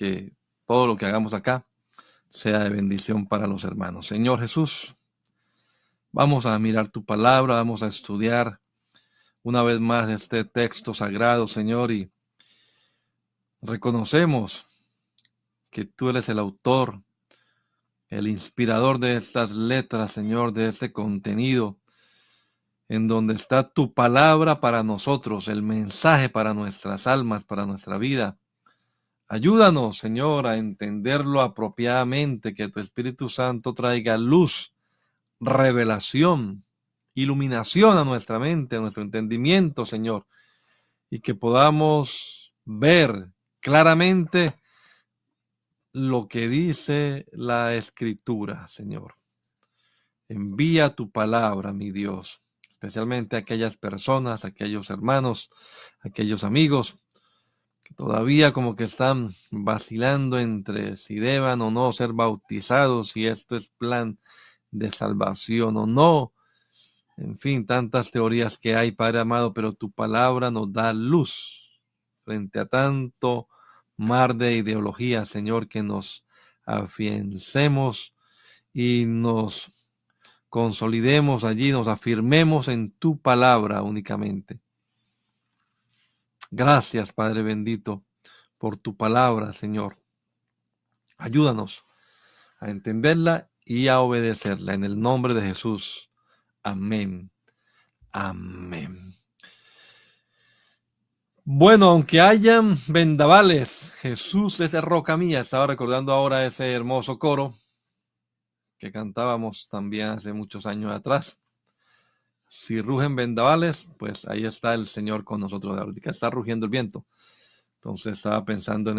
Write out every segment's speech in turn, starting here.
que todo lo que hagamos acá sea de bendición para los hermanos. Señor Jesús, vamos a mirar tu palabra, vamos a estudiar una vez más este texto sagrado, Señor, y reconocemos que tú eres el autor, el inspirador de estas letras, Señor, de este contenido, en donde está tu palabra para nosotros, el mensaje para nuestras almas, para nuestra vida. Ayúdanos, Señor, a entenderlo apropiadamente, que tu Espíritu Santo traiga luz, revelación, iluminación a nuestra mente, a nuestro entendimiento, Señor, y que podamos ver claramente lo que dice la Escritura, Señor. Envía tu palabra, mi Dios, especialmente a aquellas personas, a aquellos hermanos, a aquellos amigos que todavía como que están vacilando entre si deban o no ser bautizados, si esto es plan de salvación o no. En fin, tantas teorías que hay, Padre amado, pero tu palabra nos da luz frente a tanto mar de ideología, Señor, que nos afiancemos y nos consolidemos allí, nos afirmemos en tu palabra únicamente. Gracias, Padre bendito, por tu palabra, Señor. Ayúdanos a entenderla y a obedecerla. En el nombre de Jesús. Amén. Amén. Bueno, aunque hayan vendavales, Jesús es de roca mía. Estaba recordando ahora ese hermoso coro que cantábamos también hace muchos años atrás. Si rugen vendavales, pues ahí está el Señor con nosotros. Ahorita está rugiendo el viento. Entonces estaba pensando en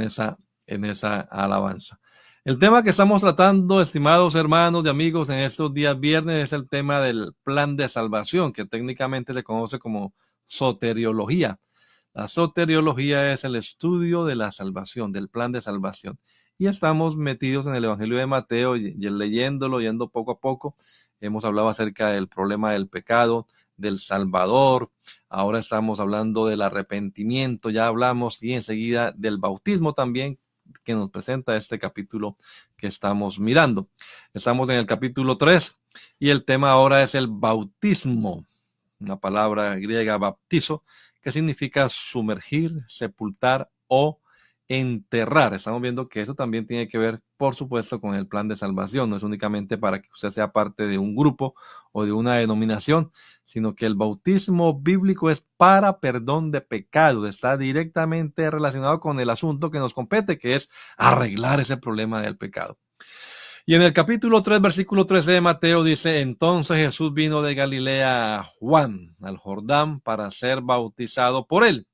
esa alabanza. El tema que estamos tratando, estimados hermanos y amigos, en estos días viernes es el tema del plan de salvación, que técnicamente se conoce como soteriología. La soteriología es el estudio de la salvación, del plan de salvación. Y estamos metidos en el Evangelio de Mateo y leyéndolo, yendo poco a poco. Hemos hablado acerca del problema del pecado, del Salvador. Ahora estamos hablando del arrepentimiento, ya hablamos, y enseguida del bautismo también, que nos presenta este capítulo que estamos mirando. Estamos en el capítulo 3 y el tema ahora es el bautismo, una palabra griega baptizo, que significa sumergir, sepultar o enterrar. Estamos viendo que eso también tiene que ver, por supuesto, con el plan de salvación. No es únicamente para que usted sea parte de un grupo o de una denominación, sino que el bautismo bíblico es para perdón de pecado. Está directamente relacionado con el asunto que nos compete, que es arreglar ese problema del pecado. Y en el capítulo 3, versículo 13 de Mateo dice: entonces Jesús vino de Galilea a Juan, al Jordán, para ser bautizado por él.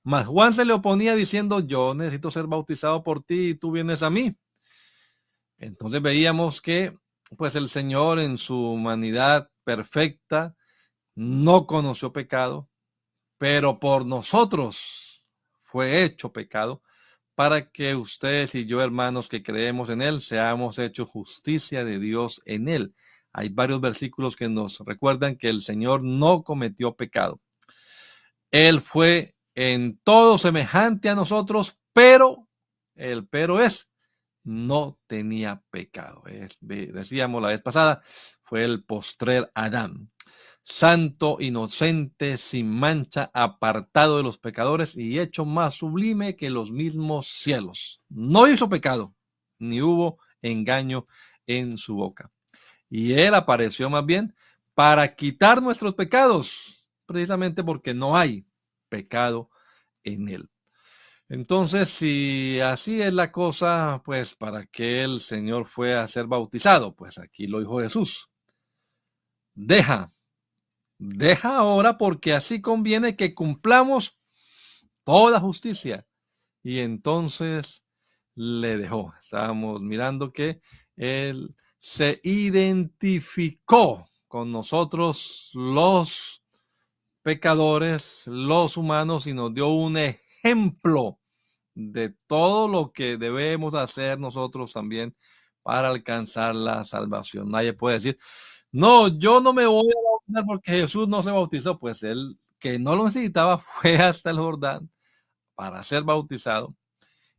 Mas Juan se le oponía diciendo: yo necesito ser bautizado por ti y tú vienes a mí. Entonces veíamos que pues el Señor en su humanidad perfecta no conoció pecado, pero por nosotros fue hecho pecado, para que ustedes y yo, hermanos, que creemos en Él, seamos hechos justicia de Dios en Él. Hay varios versículos que nos recuerdan que el Señor no cometió pecado. Él fue en todo semejante a nosotros, pero el pero es, no tenía pecado. Decíamos la vez pasada, fue el postrer Adán. Santo, inocente, sin mancha, apartado de los pecadores y hecho más sublime que los mismos cielos. No hizo pecado, ni hubo engaño en su boca. Y él apareció más bien para quitar nuestros pecados, precisamente porque no hay pecado en él. Entonces, si así es la cosa, pues ¿para qué el Señor fue a ser bautizado? Pues aquí lo dijo Jesús. Deja ahora, porque así conviene que cumplamos toda justicia. Y entonces le dejó. Estábamos mirando que él se identificó con nosotros los pecadores, los humanos, y nos dio un ejemplo de todo lo que debemos hacer nosotros también para alcanzar la salvación. Nadie puede decir: no, yo no me voy a bautizar porque Jesús no se bautizó. Pues él, que no lo necesitaba, fue hasta el Jordán para ser bautizado.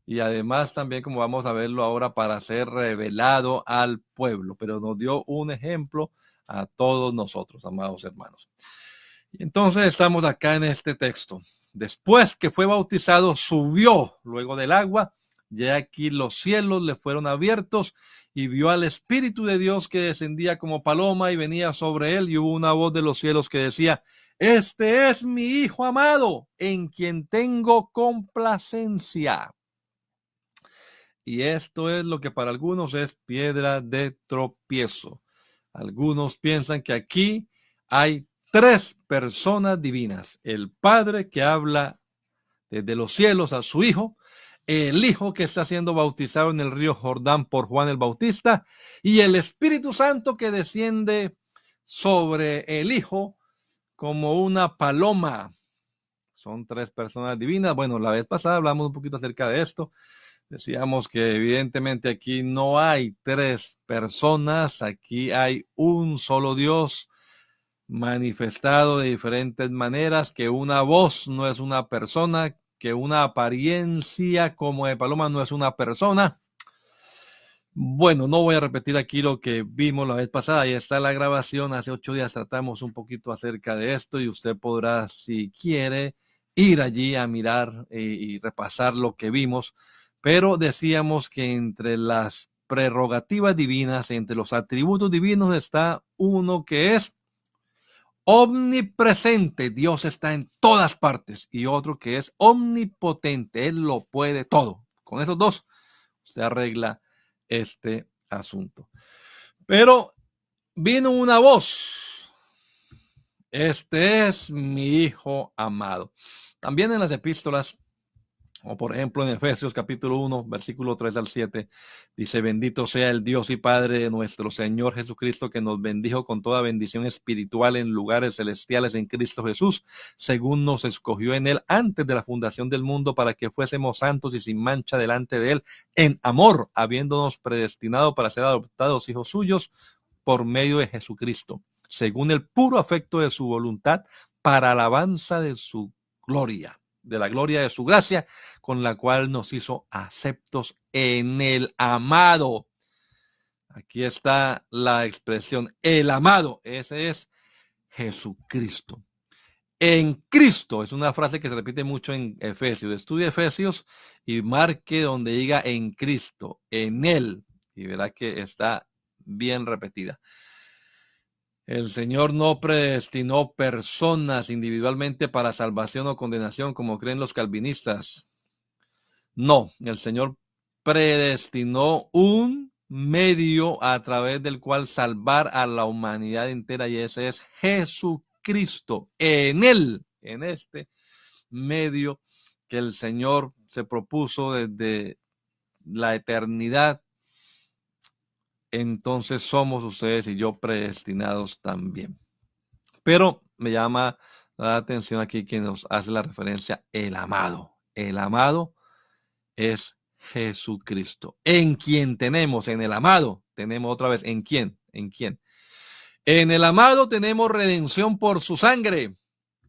y además también, como vamos a verlo ahora, para ser revelado al pueblo, pero nos dio un ejemplo a todos nosotros, amados hermanos. Y entonces estamos acá en este texto. Después que fue bautizado, subió luego del agua, y aquí los cielos le fueron abiertos y vio al Espíritu de Dios que descendía como paloma y venía sobre él, y hubo una voz de los cielos que decía: este es mi Hijo amado, en quien tengo complacencia. Y esto es lo que para algunos es piedra de tropiezo. Algunos piensan que aquí hay tres personas divinas: el Padre que habla desde los cielos a su Hijo, el Hijo que está siendo bautizado en el río Jordán por Juan el Bautista, y el Espíritu Santo que desciende sobre el Hijo como una paloma. Son tres personas divinas. Bueno, la vez pasada hablamos un poquito acerca de esto. Decíamos que evidentemente aquí no hay tres personas, aquí hay un solo Dios manifestado de diferentes maneras, que una voz no es una persona, que una apariencia como de paloma no es una persona. Bueno, no voy a repetir aquí lo que vimos la vez pasada, ahí está la grabación, hace 8 días tratamos un poquito acerca de esto y usted podrá, si quiere, ir allí a mirar y repasar lo que vimos, pero decíamos que entre las prerrogativas divinas, entre los atributos divinos está uno que es omnipresente, Dios está en todas partes, y otro que es omnipotente, Él lo puede todo. Con esos dos se arregla este asunto. Pero vino una voz: este es mi Hijo amado. También en las epístolas, o por ejemplo en Efesios capítulo 1, versículo 3 al 7, dice: bendito sea el Dios y Padre de nuestro Señor Jesucristo, que nos bendijo con toda bendición espiritual en lugares celestiales en Cristo Jesús, según nos escogió en Él antes de la fundación del mundo, para que fuésemos santos y sin mancha delante de Él en amor, habiéndonos predestinado para ser adoptados hijos suyos por medio de Jesucristo, según el puro afecto de su voluntad, para alabanza de su gloria, de la gloria de su gracia, con la cual nos hizo aceptos en el amado. Aquí está la expresión, el amado, ese es Jesucristo. En Cristo, es una frase que se repite mucho en Efesios. Estudie Efesios y marque donde diga en Cristo, en Él, y verá que está bien repetida. El Señor no predestinó personas individualmente para salvación o condenación, como creen los calvinistas. No, el Señor predestinó un medio a través del cual salvar a la humanidad entera, y ese es Jesucristo. En Él, en este medio que el Señor se propuso desde la eternidad, entonces somos ustedes y yo predestinados también. Pero me llama la atención aquí que nos hace la referencia el amado. El amado es Jesucristo, en quien tenemos, en el amado, tenemos otra vez, ¿en quién? ¿En quién? En el amado tenemos redención por su sangre,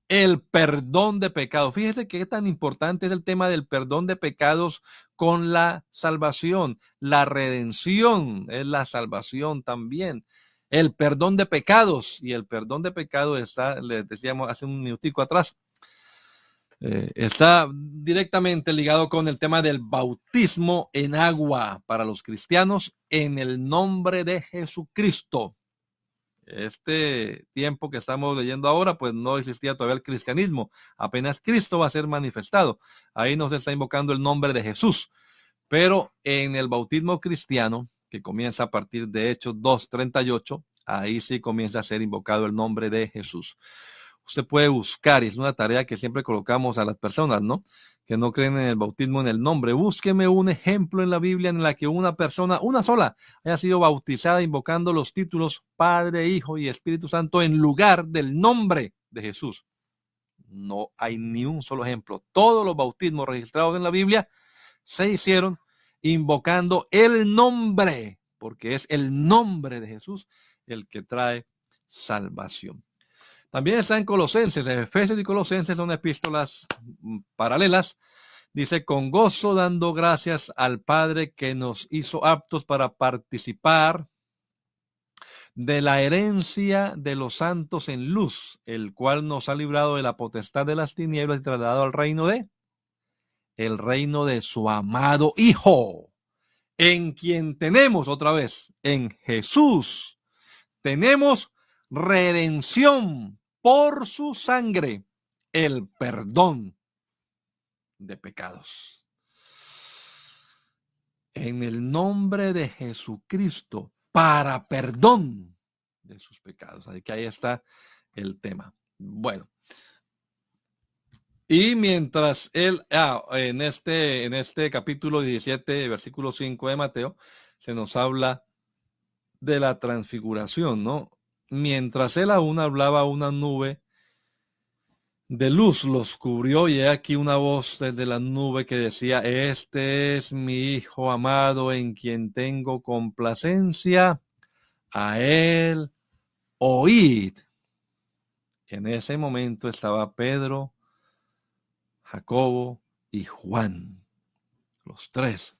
el perdón de pecados. Fíjese qué tan importante es el tema del perdón de pecados con la salvación. La redención es la salvación también. El perdón de pecados, y el perdón de pecados está, les decíamos hace un minutico atrás, está directamente ligado con el tema del bautismo en agua para los cristianos en el nombre de Jesucristo. Este tiempo que estamos leyendo ahora, pues no existía todavía el cristianismo. Apenas Cristo va a ser manifestado. Ahí nos está invocando el nombre de Jesús. Pero en el bautismo cristiano, que comienza a partir de Hechos 2:38, ahí sí comienza a ser invocado el nombre de Jesús. Usted puede buscar, y es una tarea que siempre colocamos a las personas, ¿no?, que no creen en el bautismo en el nombre. Búsqueme un ejemplo en la Biblia en la que una persona, una sola, haya sido bautizada invocando los títulos Padre, Hijo y Espíritu Santo en lugar del nombre de Jesús. No hay ni un solo ejemplo. Todos los bautismos registrados en la Biblia se hicieron invocando el nombre, porque es el nombre de Jesús el que trae salvación. También está en Colosenses. Efesios y Colosenses son epístolas paralelas, Dice, con gozo dando gracias al Padre que nos hizo aptos para participar de la herencia de los santos en luz, el cual nos ha librado de la potestad de las tinieblas y trasladado al el reino de su amado Hijo, en quien tenemos otra vez, en Jesús, tenemos redención por su sangre, el perdón de pecados. En el nombre de Jesucristo, para perdón de sus pecados. Así que ahí está el tema. Bueno. Y mientras él, en este capítulo 17, versículo 5 de Mateo, se nos habla de la transfiguración, ¿no? Mientras él aún hablaba, una nube de luz los cubrió, y he aquí una voz desde la nube que decía, este es mi Hijo amado en quien tengo complacencia, a él oíd. En ese momento estaba Pedro, Jacobo y Juan, los tres,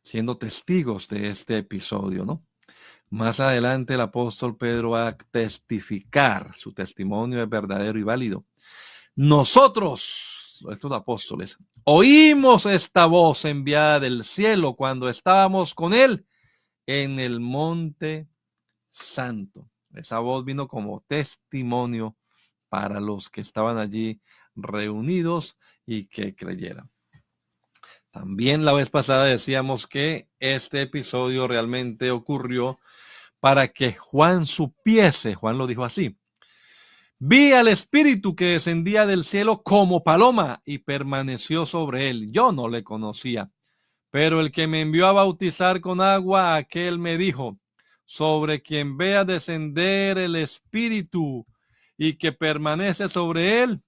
siendo testigos de este episodio, ¿no? Más adelante el apóstol Pedro va a testificar, su testimonio es verdadero y válido. Nosotros, estos apóstoles, oímos esta voz enviada del cielo cuando estábamos con él en el monte santo. Esa voz vino como testimonio para los que estaban allí reunidos y que creyeran. También la vez pasada decíamos que este episodio realmente ocurrió para que Juan supiese, Juan lo dijo así, vi al Espíritu que descendía del cielo como paloma y permaneció sobre él. Yo no le conocía, pero el que me envió a bautizar con agua, aquel me dijo, sobre quien vea descender el Espíritu y que permanece sobre él,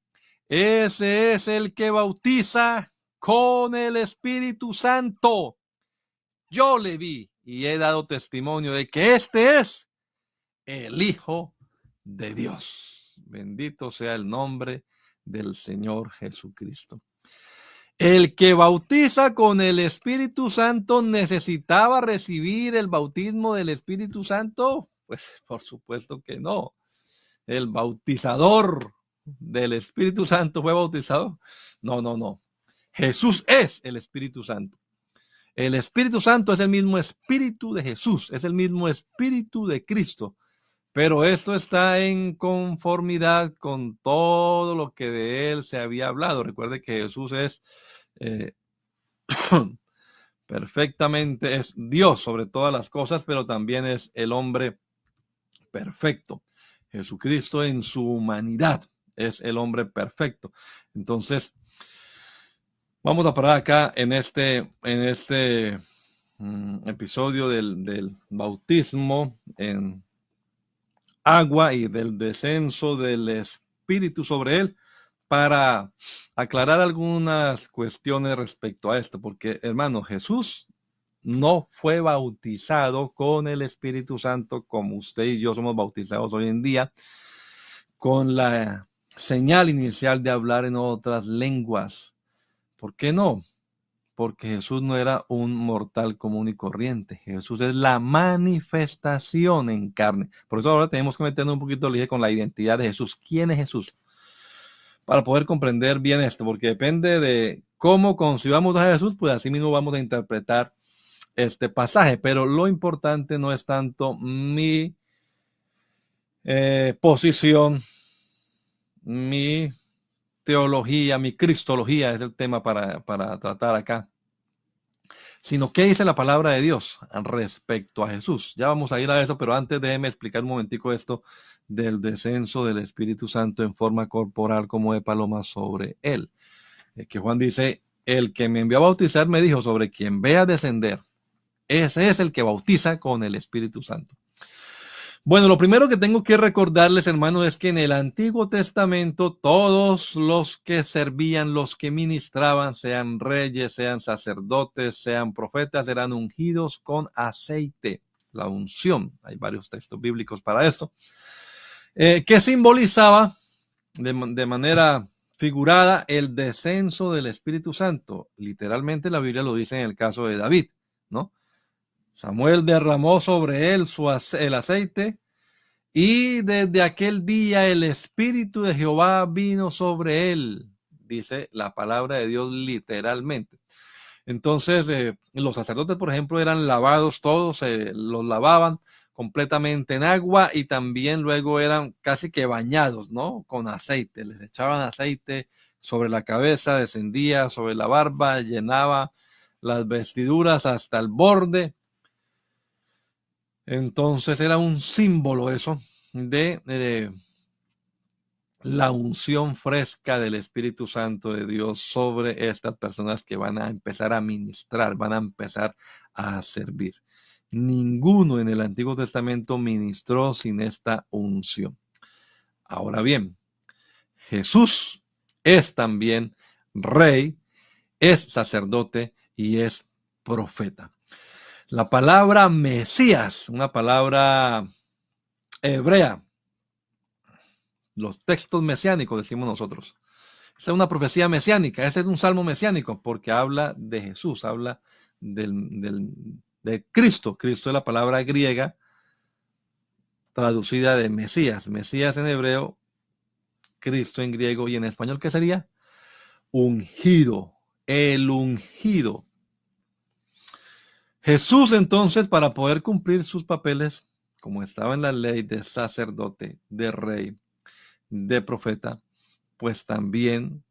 ese es el que bautiza con el Espíritu Santo. Yo le vi y he dado testimonio de que este es el Hijo de Dios. Bendito sea el nombre del Señor Jesucristo. El que bautiza con el Espíritu Santo necesitaba recibir el bautismo del Espíritu Santo. Pues por supuesto que no. El bautizador del Espíritu Santo fue bautizado. No. Jesús es el Espíritu Santo. El Espíritu Santo es el mismo Espíritu de Jesús, es el mismo Espíritu de Cristo. Pero esto está en conformidad con todo lo que de él se había hablado. Recuerde que Jesús es perfectamente, es Dios sobre todas las cosas, pero también es el hombre perfecto. Jesucristo en su humanidad es el hombre perfecto. Entonces, vamos a parar acá en este episodio del bautismo en agua y del descenso del Espíritu sobre él, para aclarar algunas cuestiones respecto a esto, porque hermano, Jesús no fue bautizado con el Espíritu Santo como usted y yo somos bautizados hoy en día, con la señal inicial de hablar en otras lenguas. ¿Por qué no? Porque Jesús no era un mortal común y corriente. Jesús es la manifestación en carne. Por eso ahora tenemos que meternos un poquito con la identidad de Jesús. ¿Quién es Jesús? Para poder comprender bien esto, porque depende de cómo concibamos a Jesús, pues así mismo vamos a interpretar este pasaje. Pero lo importante no es tanto mi posición, mi teología, mi cristología es el tema para tratar acá, sino qué dice la palabra de Dios respecto a Jesús. Ya vamos a ir a eso, pero antes déjeme explicar un momentico esto del descenso del Espíritu Santo en forma corporal como de paloma sobre él. Que Juan dice, el que me envió a bautizar me dijo, sobre quien vea descender, ese es el que bautiza con el Espíritu Santo. Bueno, lo primero que tengo que recordarles, hermanos, es que en el Antiguo Testamento todos los que servían, los que ministraban, sean reyes, sean sacerdotes, sean profetas, eran ungidos con aceite, la unción. Hay varios textos bíblicos para esto, que simbolizaba de manera figurada el descenso del Espíritu Santo. Literalmente la Biblia lo dice en el caso de David, ¿no? Samuel derramó sobre él el aceite y desde aquel día el Espíritu de Jehová vino sobre él, dice la palabra de Dios literalmente. Entonces, los sacerdotes, por ejemplo, eran lavados todos, los lavaban completamente en agua y también luego eran casi que bañados, ¿no? Con aceite, les echaban aceite sobre la cabeza, descendía sobre la barba, llenaba las vestiduras hasta el borde. Entonces era un símbolo eso de la unción fresca del Espíritu Santo de Dios sobre estas personas que van a empezar a ministrar, van a empezar a servir. Ninguno en el Antiguo Testamento ministró sin esta unción. Ahora bien, Jesús es también rey, es sacerdote y es profeta. La palabra Mesías, una palabra hebrea, los textos mesiánicos decimos nosotros. Esa es una profecía mesiánica, ese es un salmo mesiánico porque habla de Jesús, habla de Cristo. Cristo es la palabra griega traducida de Mesías. Mesías en hebreo, Cristo en griego y en español, ¿qué sería? Ungido, el ungido. Jesús entonces, para poder cumplir sus papeles, como estaba en la ley de sacerdote, de rey, de profeta, pues también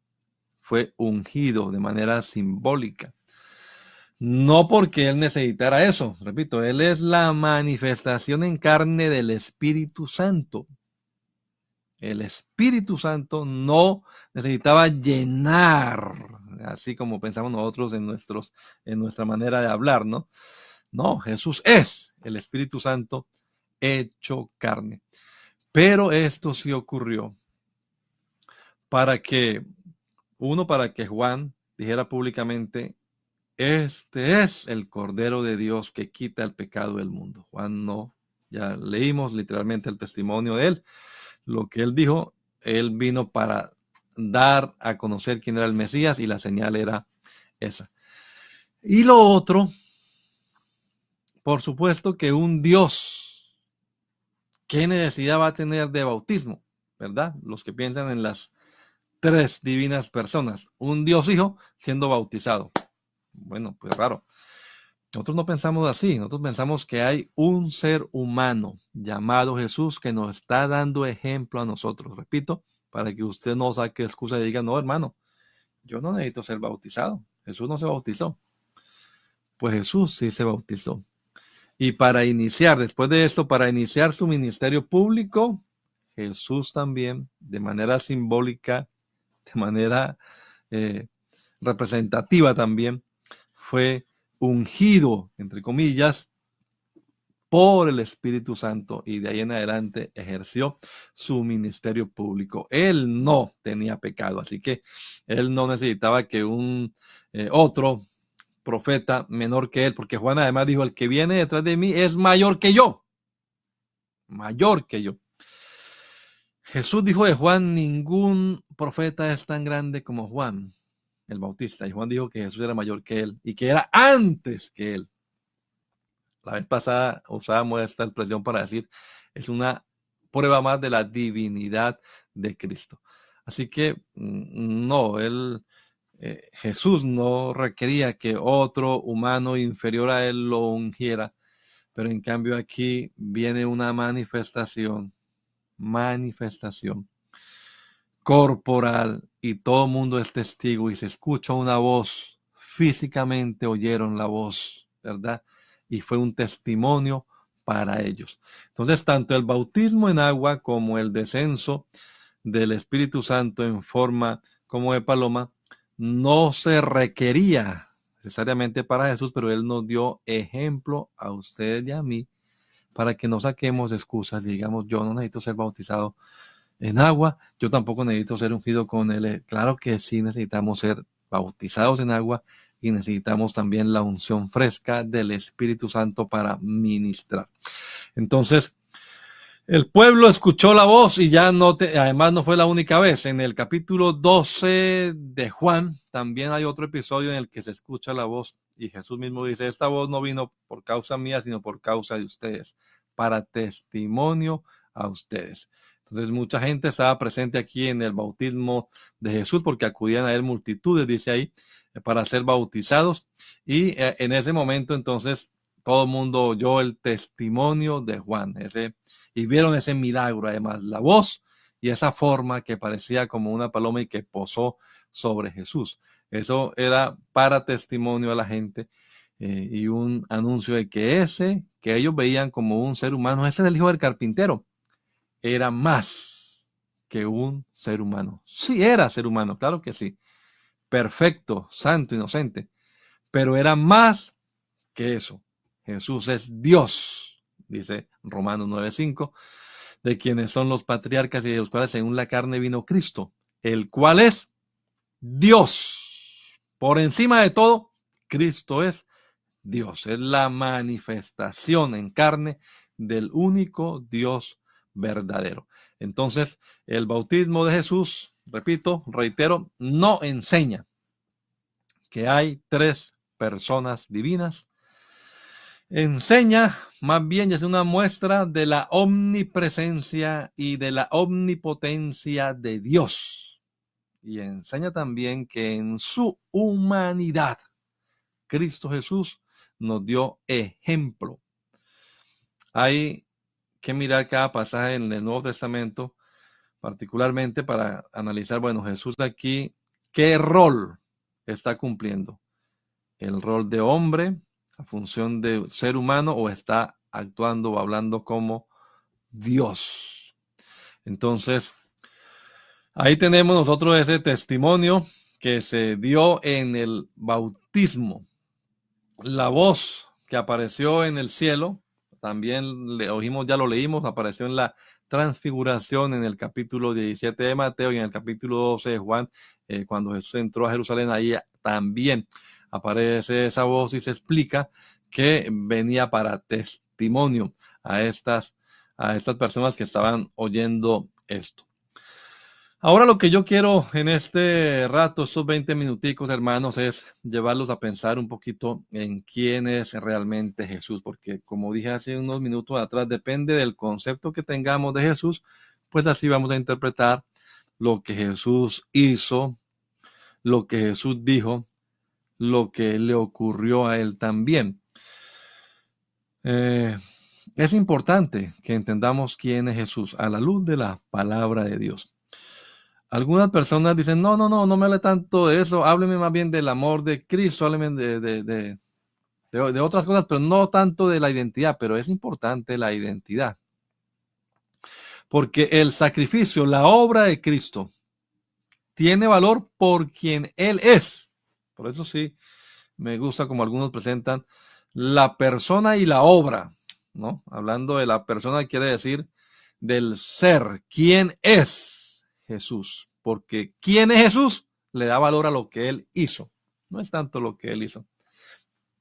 fue ungido de manera simbólica. No porque él necesitara eso, repito, él es la manifestación en carne del Espíritu Santo. El Espíritu Santo no necesitaba llenar, así como pensamos nosotros en nuestra manera de hablar, ¿no? No, Jesús es el Espíritu Santo hecho carne. Pero esto sí ocurrió para que Juan dijera públicamente, este es el Cordero de Dios que quita el pecado del mundo. Juan no, ya leímos literalmente el testimonio de él. Lo que él dijo, él vino para dar a conocer quién era el Mesías y la señal era esa. Y lo otro, por supuesto que un Dios, ¿qué necesidad va a tener de bautismo? ¿Verdad? Los que piensan en las tres divinas personas. Un Dios Hijo siendo bautizado. Bueno, pues raro. Nosotros no pensamos así, nosotros pensamos que hay un ser humano llamado Jesús que nos está dando ejemplo a nosotros. Repito, para que usted no saque excusa y diga, no, hermano, yo no necesito ser bautizado. Jesús no se bautizó. Pues Jesús sí se bautizó. Y para iniciar, después de esto, para iniciar su ministerio público, Jesús también, de manera simbólica, de manera representativa también, fue ungido, entre comillas, por el Espíritu Santo y de ahí en adelante ejerció su ministerio público. Él no tenía pecado, así que él no necesitaba que un otro profeta menor que él, porque Juan además dijo, el que viene detrás de mí es mayor que yo, mayor que yo. Jesús dijo de Juan, ningún profeta es tan grande como Juan el Bautista, y Juan dijo que Jesús era mayor que él y que era antes que él. La vez pasada usábamos esta expresión para decir, es una prueba más de la divinidad de Cristo. Así que no, Jesús no requería que otro humano inferior a él lo ungiera, pero en cambio aquí viene una manifestación corporal y todo el mundo es testigo y se escucha una voz, físicamente oyeron la voz, ¿verdad? Y fue un testimonio para ellos. Entonces, tanto el bautismo en agua como el descenso del Espíritu Santo en forma como de paloma no se requería necesariamente para Jesús, pero Él nos dio ejemplo a usted y a mí para que no saquemos excusas y digamos, yo no necesito ser bautizado en agua, yo tampoco necesito ser ungido con él. Claro que sí necesitamos ser bautizados en agua y necesitamos también la unción fresca del Espíritu Santo para ministrar. Entonces, El pueblo escuchó la voz y ya además no fue la única vez. En el capítulo 12 de Juan también hay otro episodio en el que se escucha la voz y Jesús mismo dice, esta voz no vino por causa mía, sino por causa de ustedes, para testimonio a ustedes. Entonces mucha gente estaba presente aquí en el bautismo de Jesús porque acudían a él multitudes, dice ahí, para ser bautizados. Y en ese momento entonces todo el mundo oyó el testimonio de Juan, y vieron ese milagro, además, la voz y esa forma que parecía como una paloma y que posó sobre Jesús. Eso era para testimonio a la gente y un anuncio de que que ellos veían como un ser humano, ese es el hijo del carpintero, era más que un ser humano. Sí, era ser humano, claro que sí. Perfecto, santo, inocente, pero era más que eso. Jesús es Dios, dice Romanos 9:5, de quienes son los patriarcas y de los cuales según la carne vino Cristo, el cual es Dios. Por encima de todo, Cristo es Dios, es la manifestación en carne del único Dios verdadero. Entonces, el bautismo de Jesús, repito, reitero, no enseña que hay tres personas divinas. Enseña más bien y es una muestra de la omnipresencia y de la omnipotencia de Dios. Y enseña también que en su humanidad, Cristo Jesús nos dio ejemplo. Hay que mirar cada pasaje en el Nuevo Testamento, particularmente para analizar, bueno, Jesús aquí, ¿qué rol está cumpliendo? ¿El rol de hombre, la función de ser humano, o está actuando o hablando como Dios? Entonces, ahí tenemos nosotros ese testimonio que se dio en el bautismo. La voz que apareció en el cielo, también le oímos, ya lo leímos, apareció en la transfiguración en el capítulo 17 de Mateo y en el capítulo 12 de Juan, cuando Jesús entró a Jerusalén, ahí también aparece esa voz y se explica que venía para testimonio a estas personas que estaban oyendo esto. Ahora lo que yo quiero en este rato, estos 20 minuticos, hermanos, es llevarlos a pensar un poquito en quién es realmente Jesús, porque como dije hace unos minutos atrás, depende del concepto que tengamos de Jesús, pues así vamos a interpretar lo que Jesús hizo, lo que Jesús dijo, lo que le ocurrió a él también. Es importante que entendamos quién es Jesús a la luz de la palabra de Dios. Algunas personas dicen, no me hable tanto de eso, hábleme más bien del amor de Cristo, hábleme de otras cosas, pero no tanto de la identidad, pero es importante la identidad. Porque el sacrificio, la obra de Cristo, tiene valor por quien Él es. Por eso sí, me gusta como algunos presentan la persona y la obra, ¿no? Hablando de la persona quiere decir del ser, ¿quién es Jesús? Porque ¿quién es Jesús? Le da valor a lo que Él hizo, no es tanto lo que Él hizo.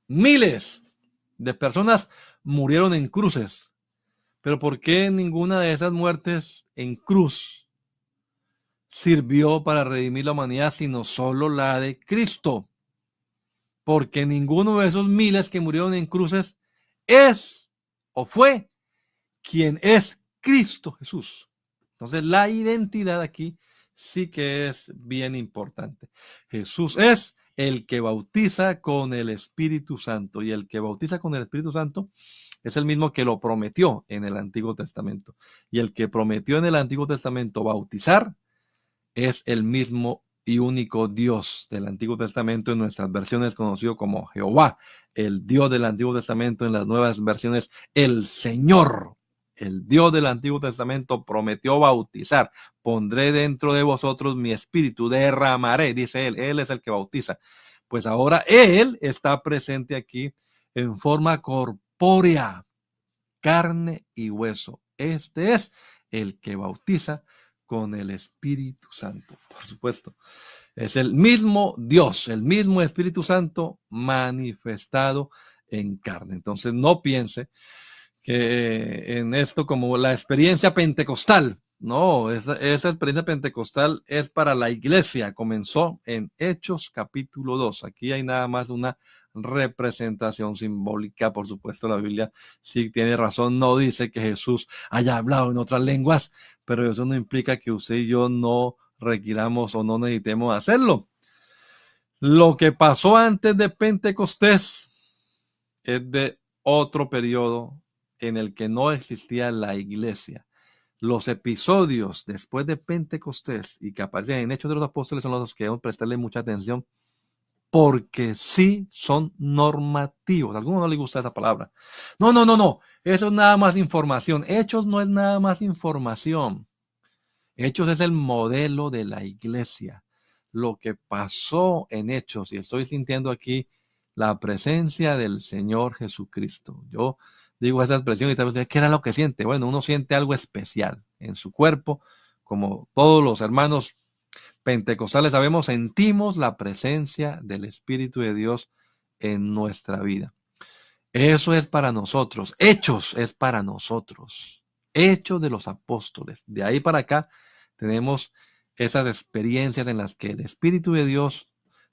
Miles de personas murieron en cruces, pero ¿por qué ninguna de esas muertes en cruz sirvió para redimir la humanidad, sino solo la de Cristo? Porque ninguno de esos miles que murieron en cruces es o fue quien es Cristo Jesús. Entonces la identidad aquí sí que es bien importante. Jesús es el que bautiza con el Espíritu Santo, y el que bautiza con el Espíritu Santo es el mismo que lo prometió en el Antiguo Testamento. Y el que prometió en el Antiguo Testamento bautizar es el mismo y único Dios del Antiguo Testamento, en nuestras versiones conocido como Jehová, el Dios del Antiguo Testamento, en las nuevas versiones el Señor. El Dios del Antiguo Testamento prometió bautizar. Pondré dentro de vosotros mi espíritu, derramaré, dice él es el que bautiza. Pues ahora Él está presente aquí en forma corpórea, carne y hueso. Este es el que bautiza con el Espíritu Santo, por supuesto. Es el mismo Dios, el mismo Espíritu Santo manifestado en carne. Entonces no piense que en esto como la experiencia pentecostal. No, esa experiencia pentecostal es para la iglesia. Comenzó en Hechos capítulo 2. Aquí hay nada más una representación simbólica. Por supuesto, la Biblia sí tiene razón. No dice que Jesús haya hablado en otras lenguas, pero eso no implica que usted y yo no requiramos o no necesitemos hacerlo. Lo que pasó antes de Pentecostés es de otro periodo en el que no existía la iglesia. Los episodios después de Pentecostés y que aparecen en Hechos de los Apóstoles son los que debemos prestarle mucha atención porque sí son normativos. A algunos no les gusta esa palabra. No. Eso es nada más información. Hechos no es nada más información. Hechos es el modelo de la iglesia. Lo que pasó en Hechos, y estoy sintiendo aquí la presencia del Señor Jesucristo. Yo digo esa expresión y tal vez, ¿qué era lo que siente? Bueno, uno siente algo especial en su cuerpo, como todos los hermanos pentecostales sabemos, sentimos la presencia del Espíritu de Dios en nuestra vida. Eso es para nosotros. Hechos es para nosotros. Hechos de los apóstoles. De ahí para acá tenemos esas experiencias en las que el Espíritu de Dios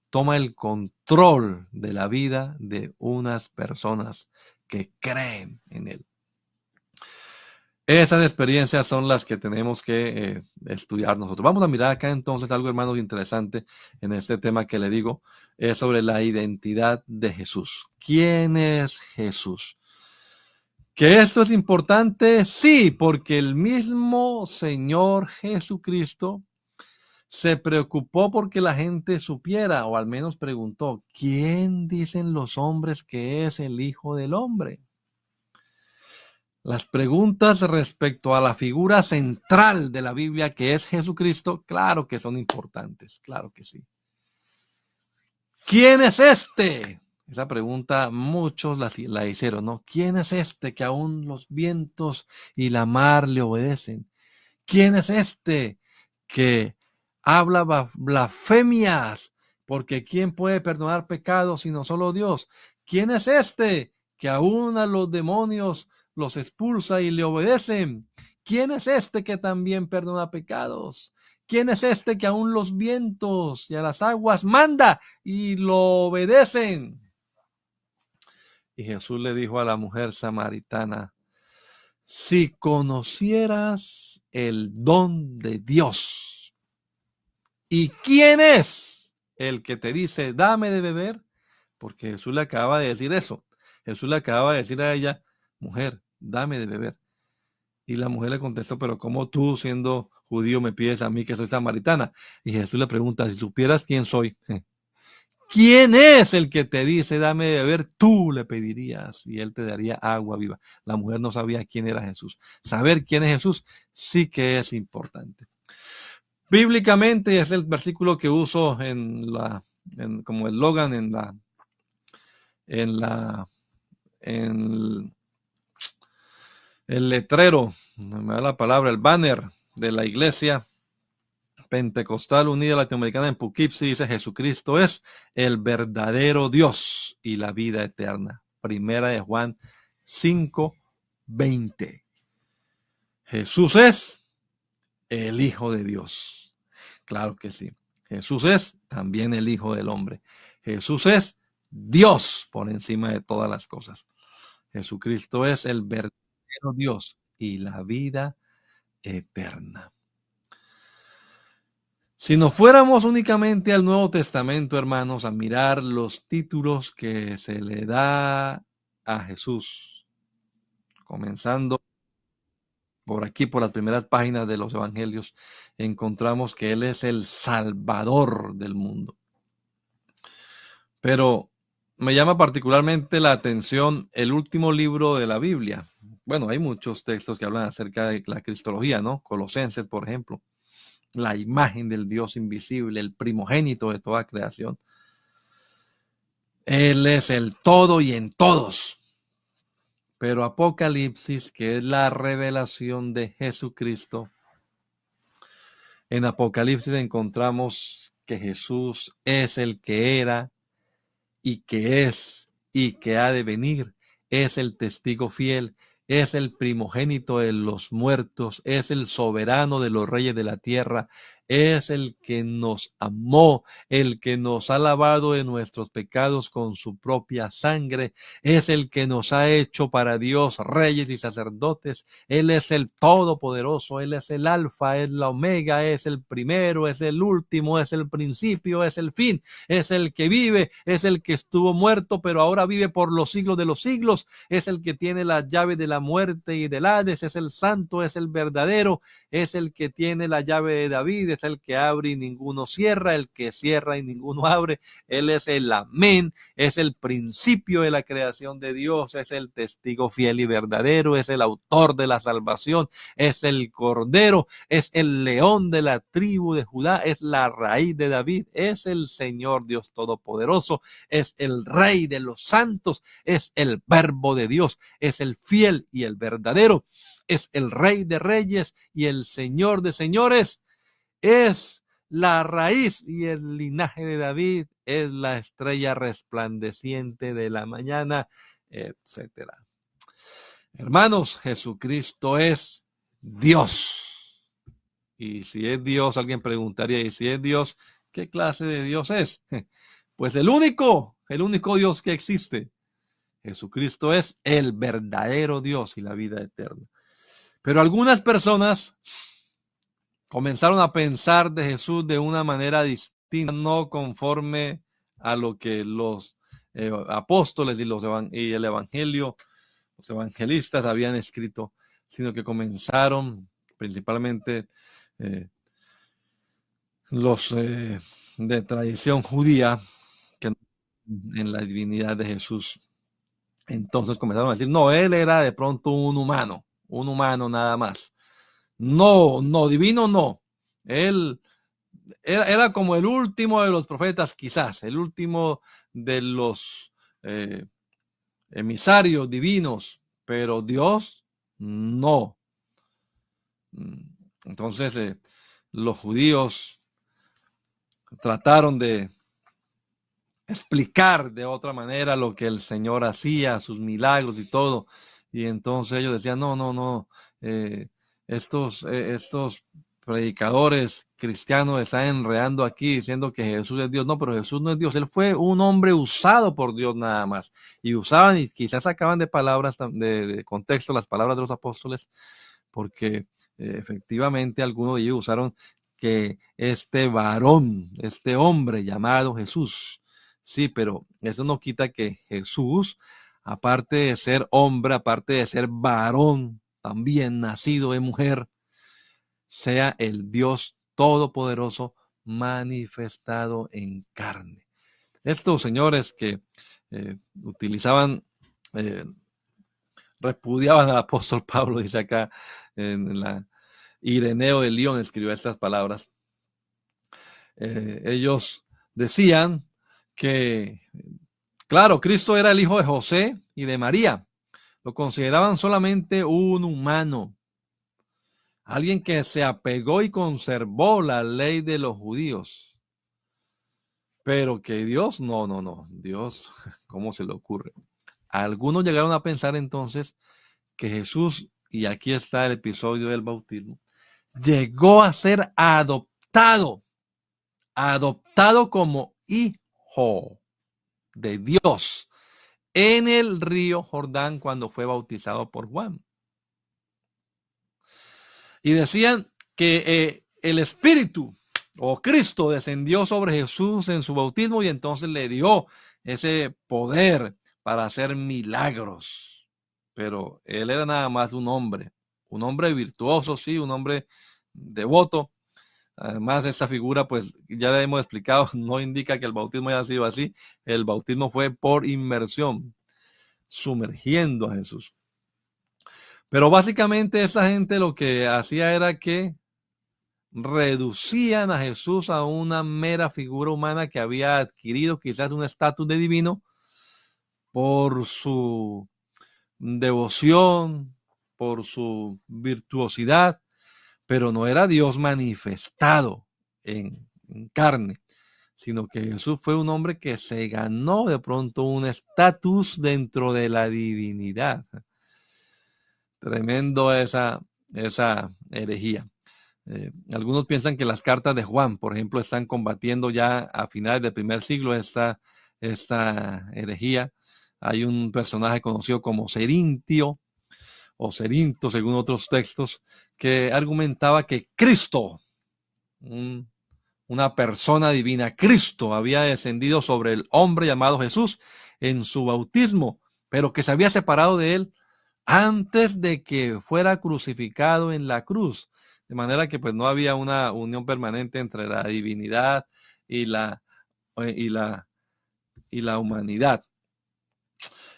toma el control de la vida de unas personas que creen en Él. Esas experiencias son las que tenemos que estudiar nosotros. Vamos a mirar acá entonces algo, hermanos, interesante en este tema que le digo, es sobre la identidad de Jesús. ¿Quién es Jesús? ¿Que esto es importante? Sí, porque el mismo Señor Jesucristo se preocupó porque la gente supiera, o al menos preguntó, ¿quién dicen los hombres que es el Hijo del Hombre? Las preguntas respecto a la figura central de la Biblia, que es Jesucristo, claro que son importantes, claro que sí. ¿Quién es este? Esa pregunta muchos la hicieron, ¿no? ¿Quién es este que aún los vientos y la mar le obedecen? ¿Quién es este que habla blasfemias? Porque ¿quién puede perdonar pecados sino solo Dios? ¿Quién es este que aún a los demonios los expulsa y le obedecen? ¿Quién es este que también perdona pecados? ¿Quién es este que aún los vientos y a las aguas manda y lo obedecen? Y Jesús le dijo a la mujer samaritana, si conocieras el don de Dios, ¿y quién es el que te dice, dame de beber? Porque Jesús le acaba de decir eso. Jesús le acaba de decir a ella, mujer, dame de beber. Y la mujer le contestó, pero ¿cómo tú, siendo judío, me pides a mí que soy samaritana? Y Jesús le pregunta, si supieras quién soy, ¿quién es el que te dice, dame de beber? Tú le pedirías y él te daría agua viva. La mujer no sabía quién era Jesús. Saber quién es Jesús sí que es importante. Bíblicamente es el versículo que uso como eslogan en el letrero, no me da la palabra, el banner de la iglesia Pentecostal Unida Latinoamericana en Poughkeepsie, dice: Jesucristo es el verdadero Dios y la vida eterna. Primera de Juan 5:20. Jesús es el Hijo de Dios. Claro que sí. Jesús es también el Hijo del Hombre. Jesús es Dios por encima de todas las cosas. Jesucristo es el verdadero Dios y la vida eterna. Si nos fuéramos únicamente al Nuevo Testamento, hermanos, a mirar los títulos que se le da a Jesús, comenzando por aquí, por las primeras páginas de los Evangelios, encontramos que Él es el Salvador del mundo. Pero me llama particularmente la atención el último libro de la Biblia. Bueno, hay muchos textos que hablan acerca de la cristología, ¿no? Colosenses, por ejemplo. La imagen del Dios invisible, el primogénito de toda creación. Él es el todo y en todos. Pero Apocalipsis, que es la revelación de Jesucristo, en Apocalipsis encontramos que Jesús es el que era y que es y que ha de venir. Es el testigo fiel, es el primogénito de los muertos, es el soberano de los reyes de la tierra, es el que nos amó, el que nos ha lavado de nuestros pecados con su propia sangre, es el que nos ha hecho para Dios reyes y sacerdotes. Él es el todopoderoso, Él es el alfa, es la omega, es el primero, es el último, es el principio, es el fin, es el que vive, es el que estuvo muerto, pero ahora vive por los siglos de los siglos, es el que tiene la llave de la muerte y del Hades, es el santo, es el verdadero, es el que tiene la llave de David, es el que abre y ninguno cierra, el que cierra y ninguno abre. Él es el amén, es el principio de la creación de Dios, es el testigo fiel y verdadero, es el autor de la salvación, es el cordero, es el león de la tribu de Judá, es la raíz de David, es el Señor Dios Todopoderoso, es el Rey de los santos, es el Verbo de Dios, es el fiel y el verdadero, es el Rey de reyes y el Señor de señores, es la raíz y el linaje de David, es la estrella resplandeciente de la mañana, etcétera. Hermanos, Jesucristo es Dios. Y si es Dios, alguien preguntaría, ¿y si es Dios, qué clase de Dios es? Pues el único Dios que existe. Jesucristo es el verdadero Dios y la vida eterna. Pero algunas personas comenzaron a pensar de Jesús de una manera distinta, no conforme a lo que los apóstoles y el evangelio, los evangelistas habían escrito, sino que comenzaron principalmente los de tradición judía, que en la divinidad de Jesús. Entonces comenzaron a decir, no, él era de pronto un humano nada más. No, no, divino no. Él era como el último de los profetas, quizás, el último de los emisarios divinos, pero Dios no. Entonces los judíos trataron de explicar de otra manera lo que el Señor hacía, sus milagros y todo. Y entonces ellos decían, no, estos predicadores cristianos están enredando aquí diciendo que Jesús es Dios. No, pero Jesús no es Dios. Él fue un hombre usado por Dios nada más. Y usaban y quizás sacaban de palabras, de contexto las palabras de los apóstoles, porque efectivamente algunos de ellos usaron que este varón, este hombre llamado Jesús. Sí, pero eso no quita que Jesús, aparte de ser hombre, aparte de ser varón, también nacido de mujer, sea el Dios todopoderoso manifestado en carne. Estos señores que utilizaban, repudiaban al apóstol Pablo, dice acá en la Ireneo de León escribió estas palabras. Ellos decían que, claro, Cristo era el hijo de José y de María. Lo consideraban solamente un humano, alguien que se apegó y conservó la ley de los judíos. Pero que Dios, no. Dios, ¿cómo se le ocurre? Algunos llegaron a pensar entonces que Jesús, y aquí está el episodio del bautismo, llegó a ser adoptado como hijo de Dios en el río Jordán cuando fue bautizado por Juan. Y decían que el Espíritu o Cristo descendió sobre Jesús en su bautismo y entonces le dio ese poder para hacer milagros. Pero él era nada más un hombre virtuoso, sí, un hombre devoto. Además, esta figura, pues ya le hemos explicado, no indica que el bautismo haya sido así. El bautismo fue por inmersión, sumergiendo a Jesús. Pero básicamente esa gente lo que hacía era que reducían a Jesús a una mera figura humana que había adquirido quizás un estatus de divino por su devoción, por su virtuosidad, pero no era Dios manifestado en carne, sino que Jesús fue un hombre que se ganó de pronto un estatus dentro de la divinidad. Tremendo esa herejía. Algunos piensan que las cartas de Juan, por ejemplo, están combatiendo ya a finales del primer siglo esta herejía. Hay un personaje conocido como Cerintio o Cerinto, según otros textos, que argumentaba que Cristo, una persona divina, Cristo, había descendido sobre el hombre llamado Jesús en su bautismo, pero que se había separado de él antes de que fuera crucificado en la cruz. De manera que pues no había una unión permanente entre la divinidad y y la, y la humanidad.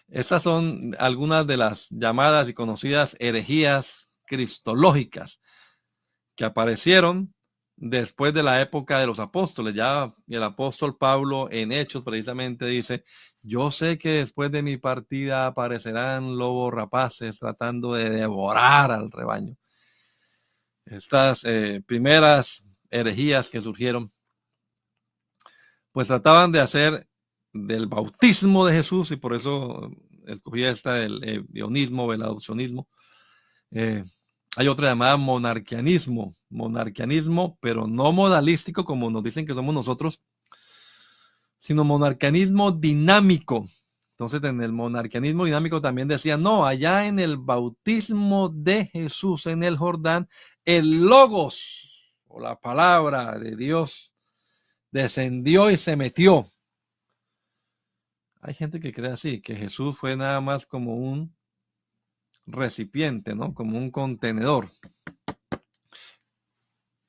Estas son algunas de las llamadas y conocidas herejías cristológicas que aparecieron después de la época de los apóstoles. Ya el apóstol Pablo en Hechos precisamente dice: yo sé que después de mi partida aparecerán lobos rapaces tratando de devorar al rebaño. Estas primeras herejías que surgieron, pues trataban de hacer del bautismo de Jesús, y por eso escogí el ionismo o el adopcionismo. Hay otra llamada monarquianismo, pero no modalístico como nos dicen que somos nosotros, sino monarquianismo dinámico. Entonces, en el monarquianismo dinámico también decían: no, allá en el bautismo de Jesús en el Jordán, el Logos, o la palabra de Dios, descendió y se metió. Hay gente que cree así, que Jesús fue nada más como un recipiente, ¿no? Como un contenedor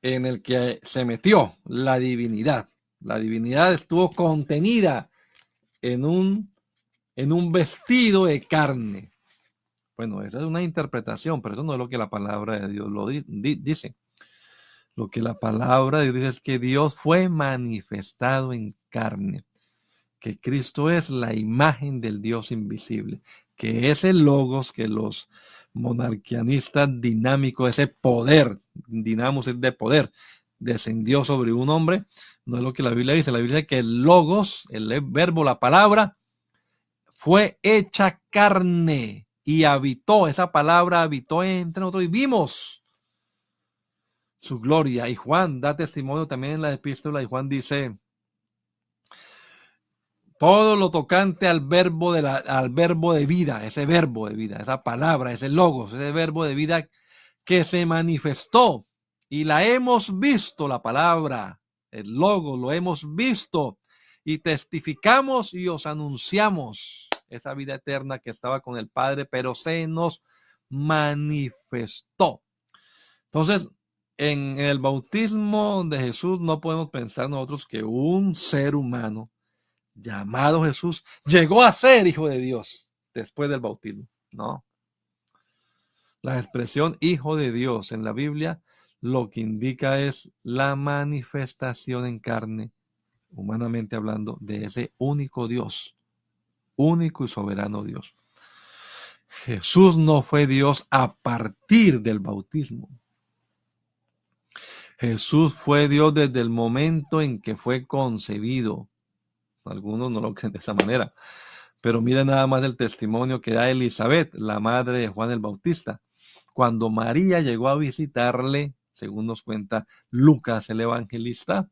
en el que se metió la divinidad. La divinidad estuvo contenida en un vestido de carne. Bueno, esa es una interpretación, pero eso no es lo que la palabra de Dios dice. Lo que la palabra de Dios dice es que Dios fue manifestado en carne, que Cristo es la imagen del Dios invisible, que ese logos que los monarquianistas dinámicos, ese poder, dinamos es de poder, descendió sobre un hombre. No es lo que la Biblia dice. La Biblia dice que el logos, el verbo, la palabra, fue hecha carne y habitó. Esa palabra habitó entre nosotros y vimos su gloria. Y Juan da testimonio también en la epístola, y Juan dice: todo lo tocante al verbo de vida, ese verbo de vida, esa palabra, ese logos, ese verbo de vida que se manifestó, y la hemos visto, la palabra, el logos, lo hemos visto, y testificamos y os anunciamos esa vida eterna que estaba con el Padre, pero se nos manifestó. Entonces, en el bautismo de Jesús no podemos pensar nosotros que un ser humano llamado Jesús llegó a ser hijo de Dios después del bautismo. No. La expresión hijo de Dios en la Biblia lo que indica es la manifestación en carne, humanamente hablando, de ese único Dios, único y soberano Dios. Jesús no fue Dios a partir del bautismo. Jesús fue Dios desde el momento en que fue concebido. Algunos no lo creen de esa manera, pero miren nada más el testimonio que da Elizabeth, la madre de Juan el Bautista. Cuando María llegó a visitarle, según nos cuenta Lucas el evangelista,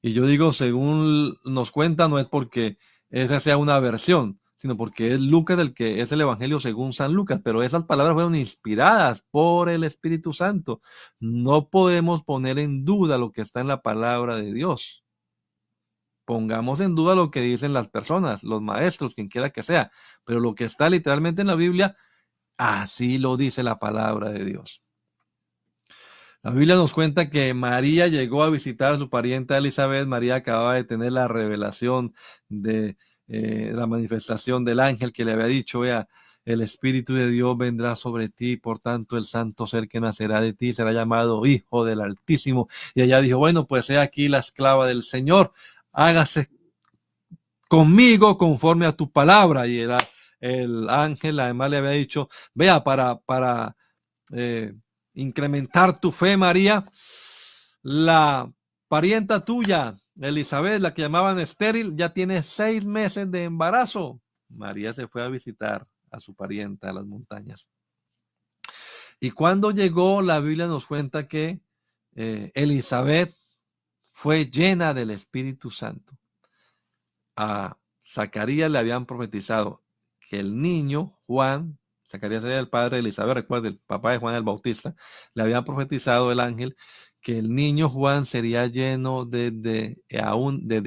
y yo digo según nos cuenta, no es porque esa sea una versión, sino porque es Lucas el que es el evangelio según San Lucas, pero esas palabras fueron inspiradas por el Espíritu Santo. No podemos poner en duda lo que está en la palabra de Dios. Pongamos en duda lo que dicen las personas, los maestros, quien quiera que sea, pero lo que está literalmente en la Biblia, así lo dice la palabra de Dios. La Biblia nos cuenta que María llegó a visitar a su parienta Elizabeth. María acababa de tener la revelación de la manifestación del ángel que le había dicho: vea, el Espíritu de Dios vendrá sobre ti, por tanto el santo ser que nacerá de ti será llamado Hijo del Altísimo. Y ella dijo: bueno, pues he aquí la esclava del Señor, hágase conmigo conforme a tu palabra. Y el ángel además le había dicho: vea, para incrementar tu fe, María, la parienta tuya, Elizabeth, la que llamaban estéril, ya tiene 6 meses de embarazo. María se fue a visitar a su parienta a las montañas. Y cuando llegó, la Biblia nos cuenta que Elizabeth fue llena del Espíritu Santo. A Zacarías le habían profetizado que el niño Juan, Zacarías era el padre de Elizabeth, recuerda, el papá de Juan el Bautista, le habían profetizado el ángel que el niño Juan sería lleno desde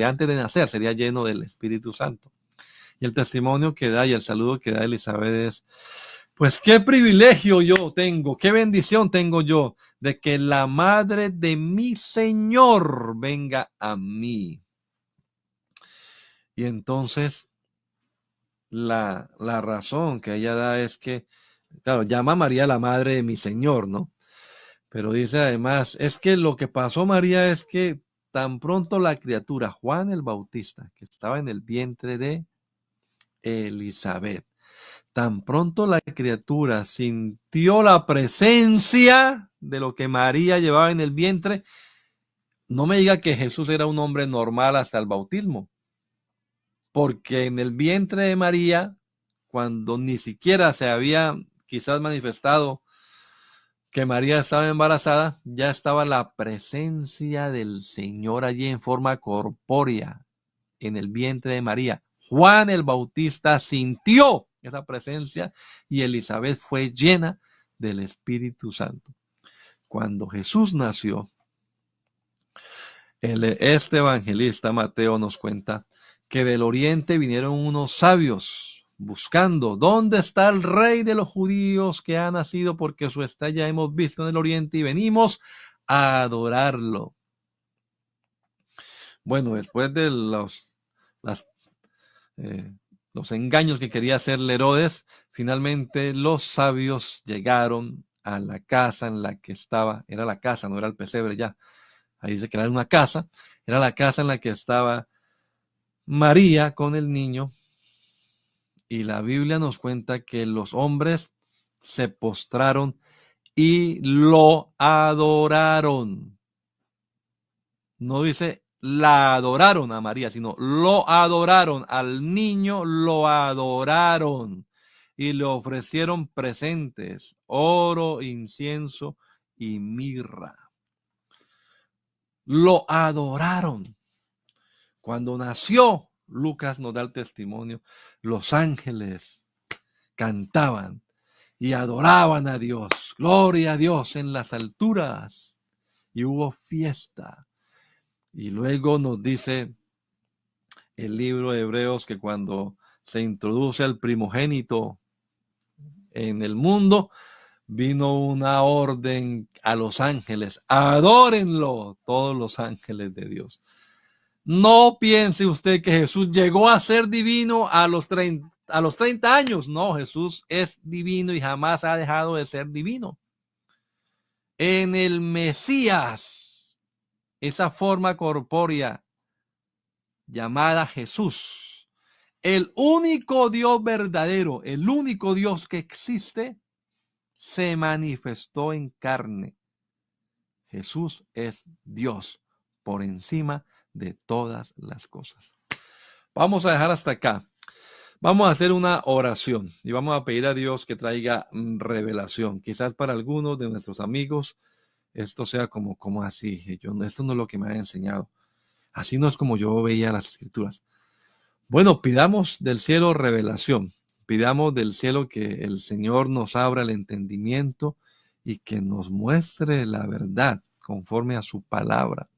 antes de nacer, sería lleno del Espíritu Santo. Y el testimonio que da y el saludo que da Elizabeth es: pues qué privilegio yo tengo, qué bendición tengo yo de que la madre de mi Señor venga a mí. Y entonces la razón que ella da es que, claro, llama a María la madre de mi Señor, ¿no? Pero dice además, es que lo que pasó, María, es que tan pronto la criatura, Juan el Bautista, que estaba en el vientre de Elizabeth, tan pronto la criatura sintió la presencia de lo que María llevaba en el vientre, no me diga que Jesús era un hombre normal hasta el bautismo, porque en el vientre de María, cuando ni siquiera se había quizás manifestado que María estaba embarazada, ya estaba la presencia del Señor allí en forma corpórea en el vientre de María. Juan el Bautista sintió esa presencia y Elizabeth fue llena del Espíritu Santo. Cuando Jesús nació, este evangelista Mateo nos cuenta que del oriente vinieron unos sabios buscando dónde está el rey de los judíos que ha nacido, porque su estrella hemos visto en el oriente y venimos a adorarlo. Bueno, después de las los engaños que quería hacerle Herodes, finalmente los sabios llegaron a la casa en la que estaba, era la casa, no era el pesebre ya, ahí dice que era una casa, era la casa en la que estaba María con el niño, y la Biblia nos cuenta que los hombres se postraron y lo adoraron. No dice la adoraron a María, sino lo adoraron al niño, lo adoraron y le ofrecieron presentes, oro, incienso y mirra. Lo adoraron. Cuando nació, Lucas nos da el testimonio, los ángeles cantaban y adoraban a Dios. Gloria a Dios en las alturas. Y hubo fiesta. Y luego nos dice el libro de Hebreos que cuando se introduce al primogénito en el mundo, vino una orden a los ángeles: adórenlo todos los ángeles de Dios. No piense usted que Jesús llegó a ser divino a los 30 años. No, Jesús es divino y jamás ha dejado de ser divino. En el Mesías, esa forma corpórea llamada Jesús, el único Dios verdadero, el único Dios que existe, se manifestó en carne. Jesús es Dios por encima de todas las cosas. Vamos a dejar hasta acá. Vamos a hacer una oración y vamos a pedir a Dios que traiga revelación. Quizás para algunos de nuestros amigos esto sea como así. Esto no es lo que me han enseñado. Así no es como yo veía las escrituras. Bueno, pidamos del cielo revelación. Pidamos del cielo que el Señor nos abra el entendimiento y que nos muestre la verdad conforme a su palabra.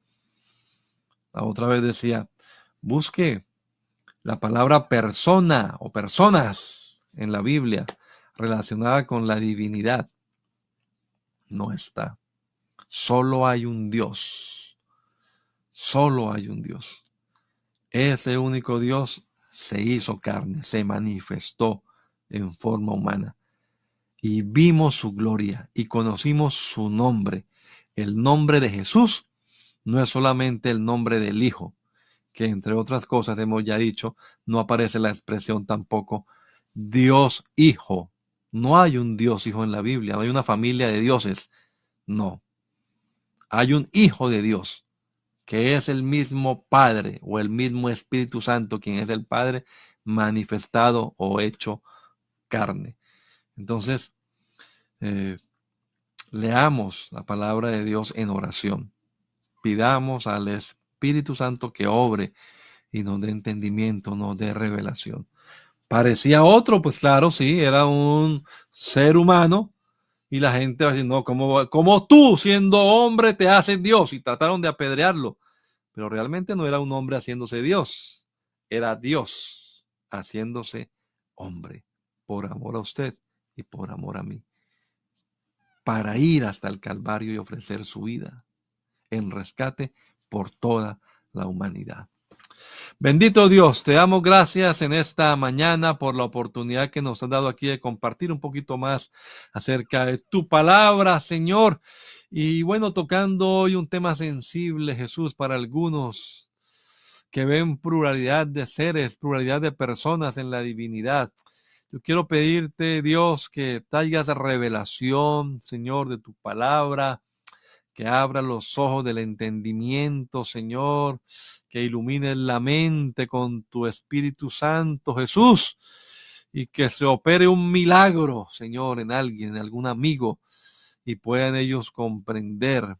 La otra vez decía, busque la palabra persona o personas en la Biblia relacionada con la divinidad. No está. Solo hay un Dios. Solo hay un Dios. Ese único Dios se hizo carne, se manifestó en forma humana. Y vimos su gloria y conocimos su nombre. El nombre de Jesús no es solamente el nombre del Hijo, que entre otras cosas hemos ya dicho, no aparece la expresión tampoco Dios Hijo. No hay un Dios Hijo en la Biblia, no hay una familia de dioses. No. Hay un Hijo de Dios, que es el mismo Padre o el mismo Espíritu Santo, quien es el Padre manifestado o hecho carne. Entonces, Leamos la palabra de Dios en oración. Pidamos al Espíritu Santo que obre y nos dé entendimiento, nos dé revelación. Parecía otro, pues claro, sí, era un ser humano. Y la gente va a decir, no, ¿cómo tú, siendo hombre, te haces Dios? Y trataron de apedrearlo. Pero realmente no era un hombre haciéndose Dios. Era Dios haciéndose hombre. Por amor a usted y por amor a mí. Para ir hasta el Calvario y ofrecer su vida en rescate por toda la humanidad. Bendito Dios, te damos gracias en esta mañana por la oportunidad que nos has dado aquí de compartir un poquito más acerca de tu palabra, Señor. Y bueno, tocando hoy un tema sensible, Jesús, para algunos que ven pluralidad de seres, pluralidad de personas en la divinidad. Yo quiero pedirte, Dios, que traigas revelación, Señor, de tu palabra, que abra los ojos del entendimiento, Señor, que ilumines la mente con tu Espíritu Santo, Jesús, y que se opere un milagro, Señor, en alguien, en algún amigo, y puedan ellos comprender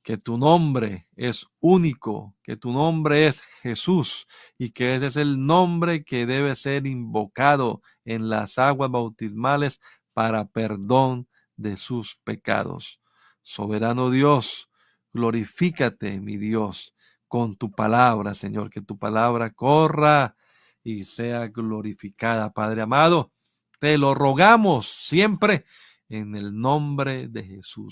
que tu nombre es único, que tu nombre es Jesús y que ese es el nombre que debe ser invocado en las aguas bautismales para perdón de sus pecados. Soberano Dios, glorifícate, mi Dios, con tu palabra, Señor, que tu palabra corra y sea glorificada, Padre amado. Te lo rogamos siempre en el nombre de Jesús.